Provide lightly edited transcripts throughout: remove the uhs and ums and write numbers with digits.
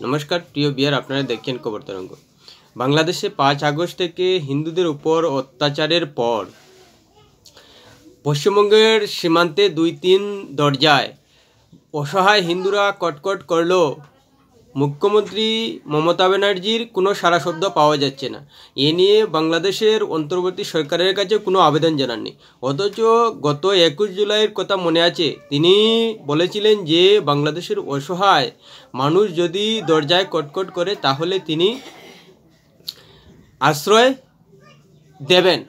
নমস্কার প্রিয় বিয়ার, আপনারা দেখছেন খবর তরঙ্গ। বাংলাদেশে 5 আগস্ট থেকে হিন্দুদের উপর অত্যাচারের পর পশ্চিমবঙ্গের সীমান্তে 2-3 দরজায় অসহায় হিন্দুরা কটকট করল। মুখ্যমন্ত্রী মমতা ব্যানার্জির কোনো সাড়া শব্দ পাওয়া যাচ্ছে না। এ নিয়ে বাংলাদেশের অন্তর্বর্তী সরকারের কাছে কোনো আবেদন জানাননি। অথচ গত 21 জুলাইয়ের কথা মনে আছে, তিনি বলেছিলেন যে বাংলাদেশের অসহায় মানুষ যদি দরজায় কটকট করে তাহলে তিনি আশ্রয় দেবেন।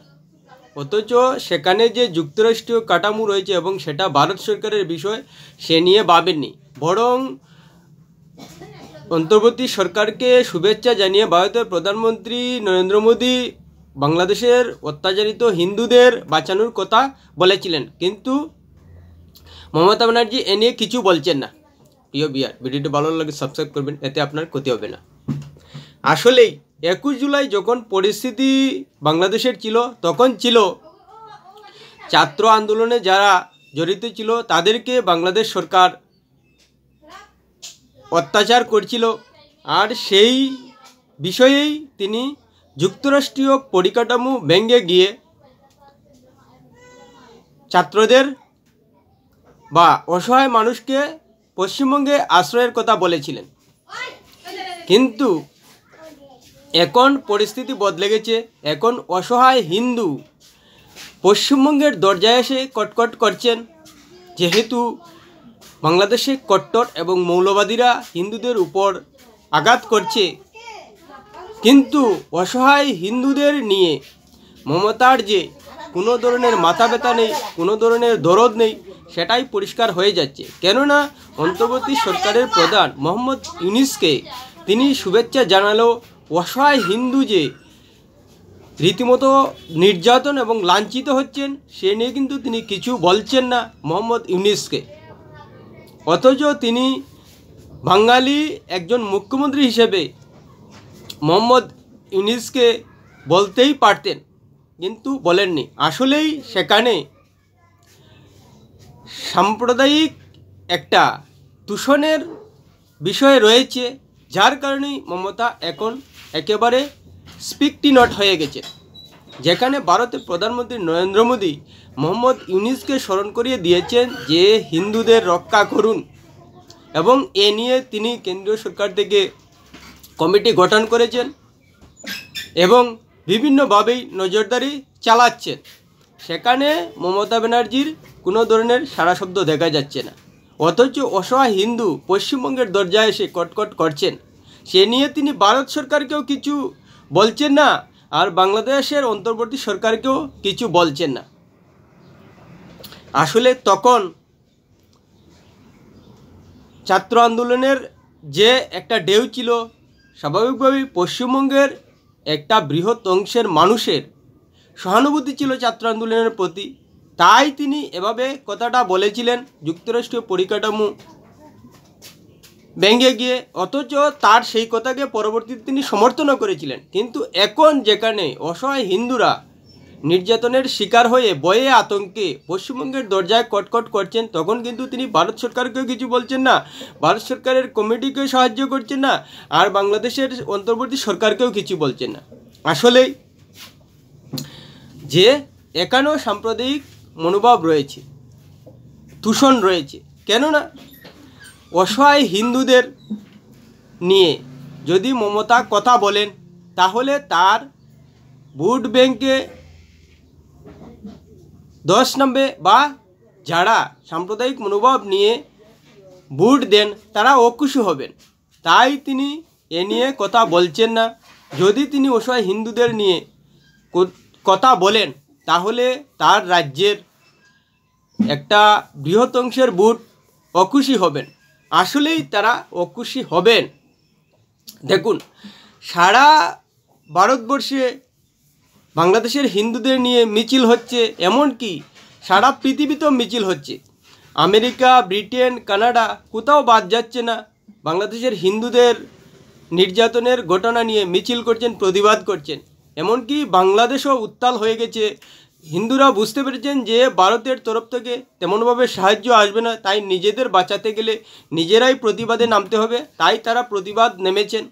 অথচ সেখানে যে যুক্তরাষ্ট্রীয় কাঠামো রয়েছে এবং সেটা ভারত সরকারের বিষয়, সে নিয়ে ভাবেননি। বরং অন্তর্বর্তী সরকারকে শুভেচ্ছা জানিয়ে ভারতের প্রধানমন্ত্রী নরেন্দ্র মোদী বাংলাদেশের অত্যাচারিত হিন্দুদের বাঁচানোর কথা বলেছিলেন, কিন্তু মমতা ব্যানার্জি এ নিয়ে কিছু বলছেন না। প্রিয় বিয়ার, ভিডিওটি ভালো লাগে সাবস্ক্রাইব করবেন, এতে আপনার ক্ষতি হবে না। আসলেই 21 জুলাই যখন পরিস্থিতি বাংলাদেশের ছিল, তখন ছিল ছাত্র আন্দোলনে যারা জড়িত ছিল তাদেরকে বাংলাদেশ সরকার অত্যাচার করছিল, আর সেই বিষয়েই তিনি যুক্তরাষ্ট্রীয় পরিকাঠামো ভেঙে গিয়ে ছাত্রদের বা অসহায় মানুষকে পশ্চিমবঙ্গে আশ্রয়ের কথা বলেছিলেন। কিন্তু এখন পরিস্থিতি বদলে গেছে। এখন অসহায় হিন্দু পশ্চিমবঙ্গের দরজায় এসে কটকট করছেন, যেহেতু বাংলাদেশে কট্টর এবং মৌলবাদীরা হিন্দুদের উপর আঘাত করছে। কিন্তু অসহায় হিন্দুদের নিয়ে মমতার যে কোনো ধরনের মাথা ব্যথা নেই, কোনো ধরনের দরদ নেই, সেটাই পরিষ্কার হয়ে যাচ্ছে। কেননা অন্তর্বর্তী সরকারের প্রধান মোহাম্মদ ইউনূসকে তিনি শুভেচ্ছা জানালেও অসহায় হিন্দু যে রীতিমতো নির্যাতন এবং লাঞ্ছিত হচ্ছেন, সে নিয়ে কিন্তু তিনি কিছু বলছেন না মোহাম্মদ ইউনূসকে। অথচ তিনি বাঙালি একজন মুখ্যমন্ত্রী হিসেবে মোহাম্মদ ইউনূসকে বলতেই পারতেন, কিন্তু বলেননি। আসলেই সেখানে সাম্প্রদায়িক একটা দূষণের বিষয় রয়েছে, যার কারণেই মমতা এখন একেবারে স্পিকটি নট হয়ে গেছে। যেখানে ভারতের প্রধানমন্ত্রী নরেন্দ্র মোদী মোহাম্মদ ইউনূসকে স্মরণ করিয়ে দিয়েছেন যে হিন্দুদের রক্ষা করুন, এবং এ নিয়ে তিনি কেন্দ্রীয় সরকার থেকে কমিটি গঠন করেছেন এবং বিভিন্নভাবেই নজরদারি চালাচ্ছেন। সেখানে মমতা ব্যানার্জির কোনো ধরনের সাড়া শব্দ দেখা যাচ্ছে না। অথচ অসহায় হিন্দু পশ্চিমবঙ্গের দরজায় এসে কটকট করছেন, সে নিয়ে তিনি ভারত সরকারকেও কিছু বলছেন না, আর বাংলাদেশের অন্তর্বর্তী সরকারকেও কিছু বলছেন না। আসলে তখন ছাত্র আন্দোলনের যে একটা ঢেউ ছিল, স্বাভাবিকভাবেই পশ্চিমবঙ্গের একটা বৃহৎ অংশের মানুষের সহানুভূতি ছিল ছাত্র আন্দোলনের প্রতি, তাই তিনি এভাবে কথাটা বলেছিলেন যুক্তরাষ্ট্রীয় পরিকাঠামো ভেঙে গিয়ে। অথচ তার সেই কথাকে পরবর্তীতে তিনি সমর্থনও করেছিলেন। কিন্তু এখন যেখানে অসহায় হিন্দুরা নির্যাতনের শিকার হয়ে ভয়ে আতঙ্কে পশ্চিমবঙ্গের দরজায় কটকট করছেন, তখন কিন্তু তিনি ভারত সরকারকেও কিছু বলছেন না, ভারত সরকারের কমিটিকেও সাহায্য করছেন না, আর বাংলাদেশের অন্তর্বর্তী সরকারকেও কিছু বলছেন না। আসলে যে এখানেও সাম্প্রদায়িক মনোভাব রয়েছে, দূষণ রয়েছে। কেননা অসহায় হিন্দুদের নিয়ে যদি মমতা কথা বলেন, তাহলে তার ভোট ব্যাংকে 10 নামবে, বা যারা সাম্প্রদায়িক মনোভাব নিয়ে ভোট দেন তারা অখুশি হবেন। তাই তিনি এ নিয়ে কথা বলছেন না। যদি তিনি অসহায় হিন্দুদের নিয়ে কথা বলেন, তাহলে তার রাজ্যের একটা বৃহৎ অংশের ভোট অখুশি হবেন। আসলেই তারা অখুশি হবেন। দেখুন, সারা ভারতবর্ষে বাংলাদেশের হিন্দুদের নিয়ে মিছিল হচ্ছে, এমনকি সারা পৃথিবীতেও মিছিল হচ্ছে। আমেরিকা, ব্রিটেন, কানাডা কোথাও বাদ যাচ্ছে না। বাংলাদেশের হিন্দুদের নির্যাতনের ঘটনা নিয়ে মিছিল করছেন, প্রতিবাদ করছেন। এমনকি বাংলাদেশও উত্তাল হয়ে গেছে হিন্দুরা বুঝতে পেরেছেন যে ভারতের তরফ থেকে তেমনভাবে সাহায্য আসবে না, তাই নিজেদের বাঁচাতে গেলে নিজেরাই প্রতিবাদে নামতে হবে, তাই তারা প্রতিবাদ নেমেছেন।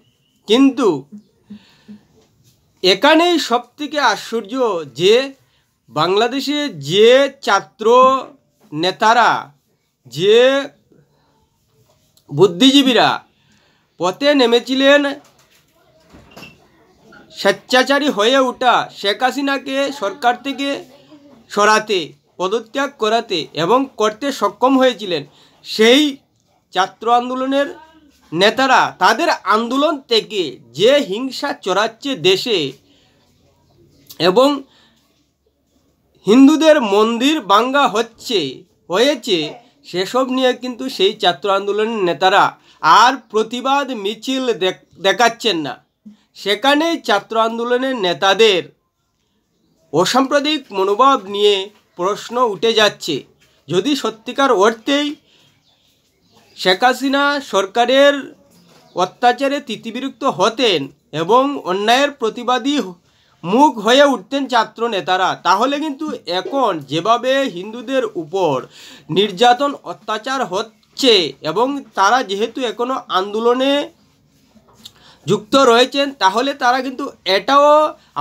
কিন্তু এখানেই সবথেকে আশ্চর্য যে বাংলাদেশে যে ছাত্র নেতারা, যে বুদ্ধিজীবীরা পথে নেমেছিলেন স্বেচ্ছাচারী হয়ে ওঠা শেখ হাসিনাকে সরকার থেকে সরাতে, পদত্যাগ করাতে এবং করতে সক্ষম হয়েছিলেন, সেই ছাত্র আন্দোলনের নেতারা তাদের আন্দোলন থেকে যে হিংসা চড়াচ্ছে দেশে এবং হিন্দুদের মন্দির ভাঙ্গা হয়েছে সেসব নিয়ে কিন্তু সেই ছাত্র আন্দোলনের নেতারা আর প্রতিবাদ মিছিল দেখাচ্ছেন না। সেখানে ছাত্র আন্দোলনের নেতাদের অসাম্প্রদায়িক মনোভাব নিয়ে প্রশ্ন উঠে যাচ্ছে। যদি সত্যিকার অর্থেই শেখ হাসিনা সরকারের অত্যাচারে তিতিবিরক্ত হতেন এবং অন্যায়ের প্রতিবাদী মুখ হয়ে উঠতেন ছাত্র নেতারা, তাহলে কিন্তু এখন যেভাবে হিন্দুদের উপর নির্যাতন অত্যাচার হচ্ছে এবং তারা যেহেতু এখনও আন্দোলনে যুক্ত রয়েছেন, তাহলে তারা কিন্তু এটাও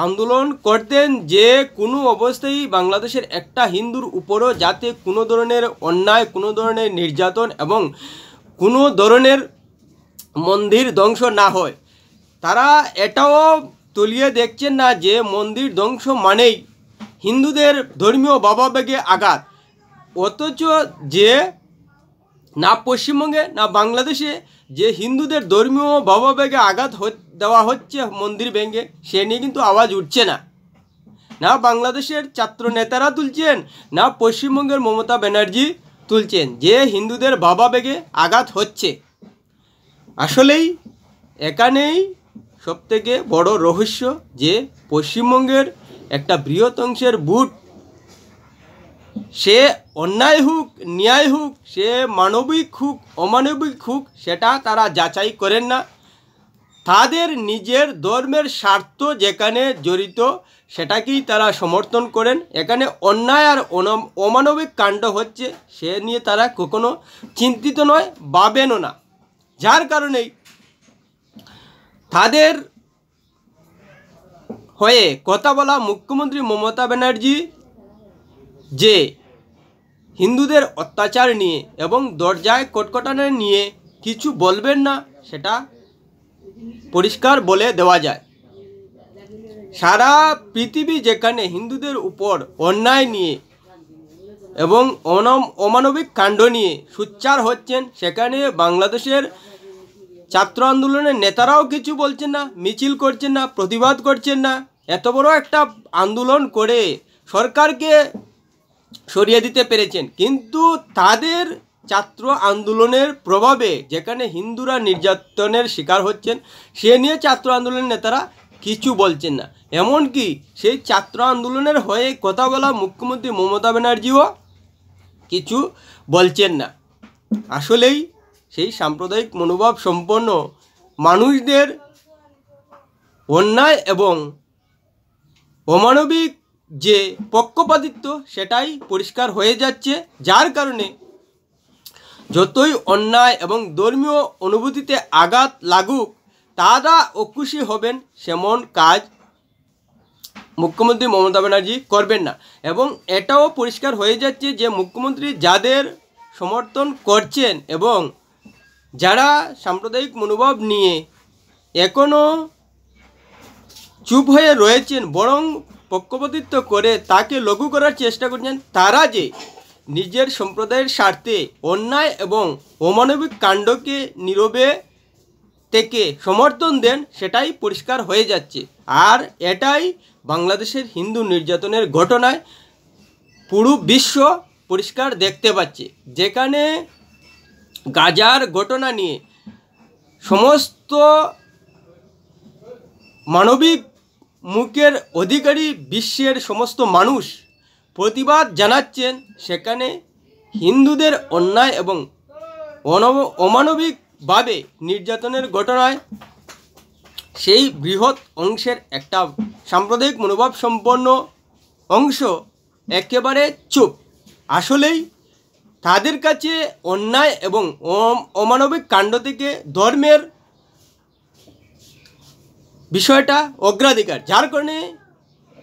আন্দোলন করতেন যে কোনো অবস্থায় বাংলাদেশের একটা হিন্দুর উপরও যাতে কোনো ধরনের অন্যায়, কোনো ধরনের নির্যাতন এবং কোনো ধরনের মন্দির ধ্বংস না হয়। তারা এটাও তলিয়ে দেখছেন না যে মন্দির ধ্বংস মানেই হিন্দুদের ধর্মীয় ভাবাবেগে আঘাত, অথচ যে না পশ্চিমবঙ্গে না বাংলাদেশে যে হিন্দুদের ধর্মীয় ভাবাবেগে আঘাত দেওয়া হচ্ছে মন্দির ভেঙে, সে নিয়ে কিন্তু আওয়াজ উঠছে না। না বাংলাদেশের ছাত্র নেতারা তুলছেন, না পশ্চিমবঙ্গের মমতা ব্যানার্জি তুলছেন যে হিন্দুদের ভাবাবেগে আঘাত হচ্ছে। আসলেই এখানেই সবথেকে বড় রহস্য যে পশ্চিমবঙ্গের একটা বৃহৎ অংশের ভোট, সে অন্যায় হোক ন্যায় হোক, সে মানবিক হোক অমানবিক হোক, সেটা তারা যাচাই করেন না। তাদের নিজের ধর্মের স্বার্থ যেখানে জড়িত সেটাকেই তারা সমর্থন করেন। এখানে অন্যায় আর অমানবিক কাণ্ড হচ্ছে সে নিয়ে তারা কখনো চিন্তিত নয়, ভাবেনও না। যার কারণেই তাদের হয়ে কথা বলা মুখ্যমন্ত্রী মমতা ব্যানার্জি যে হিন্দুদের অত্যাচার নিয়ে এবং দরজায় কটকটানো নিয়ে কিছু বলবেন না, সেটা পরিষ্কার বলে দেওয়া যায়। সারা পৃথিবী যেখানে হিন্দুদের উপর অন্যায় নিয়ে এবং অমানবিক কাণ্ড নিয়ে সোচ্চার হচ্ছেন, সেখানে বাংলাদেশের ছাত্র আন্দোলনের নেতারাও কিছু বলছেন না, মিছিল করছেন না, প্রতিবাদ করছেন না। এত বড় একটা আন্দোলন করে সরকারকে সরিয়ে দিতে পেরেছেন, কিন্তু তাদের ছাত্র আন্দোলনের প্রভাবে যেখানে হিন্দুরা নির্যাতনের শিকার হচ্ছেন সে নিয়ে ছাত্র আন্দোলনের নেতারা কিছু বলছেন না। এমনকি সেই ছাত্র আন্দোলনের হয়ে কথা বলা মুখ্যমন্ত্রী মমতা ব্যানার্জিও কিছু বলছেন না। আসলেই সেই সাম্প্রদায়িক মনোভাব সম্পন্ন মানুষদের অন্যায় এবং অমানবিক যে পক্ষপাতিত্ব সেটাই পরিষ্কার হয়ে যাচ্ছে। যার কারণে যতই অন্যায় এবং ধর্মীয় অনুভূতিতে আঘাত লাগুক, তারা অখুশি হবেন সেমন কাজ মুখ্যমন্ত্রী মমতা ব্যানার্জি করবেন না। এবং এটাও পরিষ্কার হয়ে যাচ্ছে যে মুখ্যমন্ত্রী যাদের সমর্থন করছেন এবং যারা সাম্প্রদায়িক মনোভাব নিয়ে এখনও চুপ হয়ে রয়েছেন, বরং পক্ষপাতিত্ব করে তাকে লঘু করার চেষ্টা করছেন, তারা যে নিজের সম্প্রদায়ের স্বার্থে অন্যায় এবং অমানবিক কাণ্ডকে নীরবে থেকে সমর্থন দেন সেটাই পরিষ্কার হয়ে যাচ্ছে। আর এটাই বাংলাদেশের হিন্দু নির্যাতনের ঘটনায় পুরো বিশ্ব পরিষ্কার দেখতে পাচ্ছে। যেখানে গাজার ঘটনা নিয়ে সমস্ত মানবিক মুখের অধিকারী বিশ্বের সমস্ত মানুষ প্রতিবাদ জানাচ্ছেন, সেখানে হিন্দুদের অন্যায় এবং অমানবিকভাবে নির্যাতনের ঘটনায় সেই বৃহৎ অংশের একটা সাম্প্রদায়িক মনোভাব সম্পন্ন অংশ একেবারে চুপ। আসলেই তাদের কাছে অন্যায় এবং অমানবিক কাণ্ড থেকে ধর্মের বিষয়টা অগ্রাধিকার, যার কারণে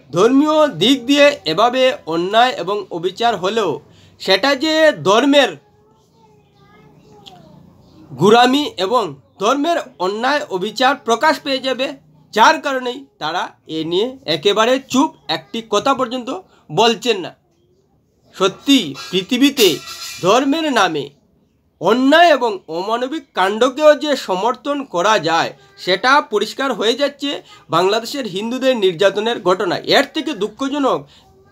ধর্মীয় দিক দিয়ে এভাবে অন্যায় এবং অবিচার হলেও সেটা যে ধর্মের গুরামি এবং ধর্মের অন্যায় অবিচার প্রকাশ পেয়ে যাবে, যার কারণেই তারা এ নিয়ে একেবারে চুপ, একটি কথা পর্যন্ত বলছেন না। সত্যি পৃথিবীতে ধর্মের নামে অন্যায় এবং অমানবিক কাণ্ডকেও যে সমর্থন করা যায় সেটা পরিষ্কার হয়ে যাচ্ছে বাংলাদেশের হিন্দুদের নির্যাতনের ঘটনা। এর থেকে দুঃখজনক,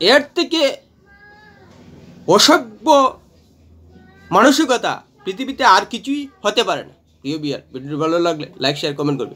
এর থেকে অসভ্য মানসিকতা পৃথিবীতে আর কিছুই হতে পারে না। প্রিয় বিয়ার, ভিডিও ভালো লাগলে লাইক শেয়ার কমেন্ট করবে।